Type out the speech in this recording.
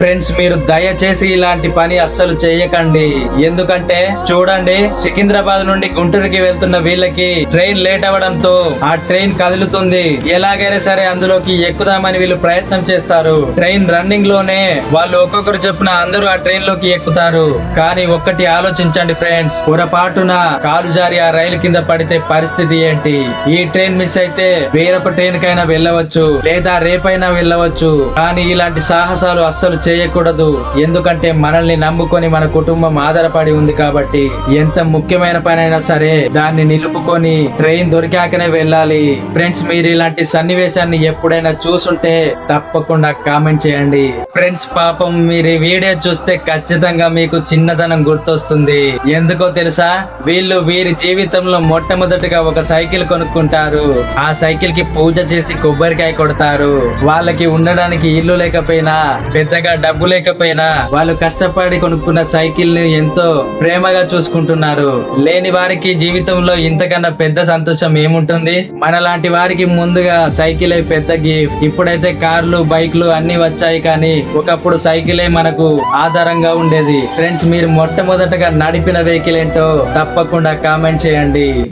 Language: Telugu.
ఫ్రెండ్స్, మీరు దయచేసి ఇలాంటి పని అస్సలు చేయకండి. ఎందుకంటే చూడండి, సికింద్రాబాద్ నుండి గుంటూరుకి వెళ్తున్న వీళ్ళకి ట్రైన్ లేట్ అవ్వడంతో ఆ ట్రైన్ కదులుతుంది. ఎలాగైనా సరే అందులోకి ఎక్కుదామని వీళ్ళు ప్రయత్నం చేస్తారు. ట్రైన్ రన్నింగ్ లోనే వాళ్ళు ఒక్కొక్కరు చెప్పున అందరూ ఆ ట్రైన్ లోకి ఎక్కుతారు. కానీ ఒక్కటి ఆలోచించండి ఫ్రెండ్స్, పొరపాటున కాలు జారి ఆ రైలు కింద పడితే పరిస్థితి ఏంటి? ఈ ట్రైన్ మిస్ అయితే వేరొక ట్రైన్ కైనా వెళ్ళవచ్చు, లేదా రేపైనా వెళ్ళవచ్చు. కానీ ఇలాంటి సాహసాలు అస్సలు చేయకూడదు. ఎందుకంటే మనల్ని నమ్ముకొని మన కుటుంబం ఆధారపడి ఉంది కాబట్టి ఎంత ముఖ్యమైన పని అయినా సరే దాన్ని నిలుపుకొని ట్రైన్ దొరికాకనే వెళ్ళాలి. ఫ్రెండ్స్, మీరు ఇలాంటి సన్నివేశాన్ని ఎప్పుడైనా చూసుంటే తప్పకుండా కామెంట్ చేయండి. ఫ్రెండ్స్, పాపం మీరు ఈ వీడియో చూస్తే ఖచ్చితంగా మీకు చిన్నతనం గుర్తొస్తుంది. ఎందుకో తెలుసా? వీళ్ళు వీరి జీవితంలో మొట్టమొదటిగా ఒక సైకిల్ కొనుక్కుంటారు. ఆ సైకిల్ కి పూజ చేసి కొబ్బరికాయ కొడతారు. వాళ్ళకి ఉండడానికి ఇల్లు లేకపోయినా, పెద్దగా డబ్బు లేకపోయినా వాళ్ళు కష్టపడి కొనుక్కున్న సైకిల్ ని ఎంతో ప్రేమగా చూసుకుంటున్నారు. లేని వారికి జీవితంలో ఇంతకన్నా పెద్ద సంతోషం ఏముంటుంది? మనలాంటి వారికి ముందుగా సైకిలే పెద్ద గిఫ్ట్. ఇప్పుడైతే కార్లు, బైక్లు అన్ని వచ్చాయి, కానీ ఒకప్పుడు సైకిలే మనకు ఆధారంగా ఉండేది. ఫ్రెండ్స్, మీరు మొట్టమొదటగా నడిపిన వెహికల్ ఏంటో తప్పకుండా కామెంట్ చేయండి.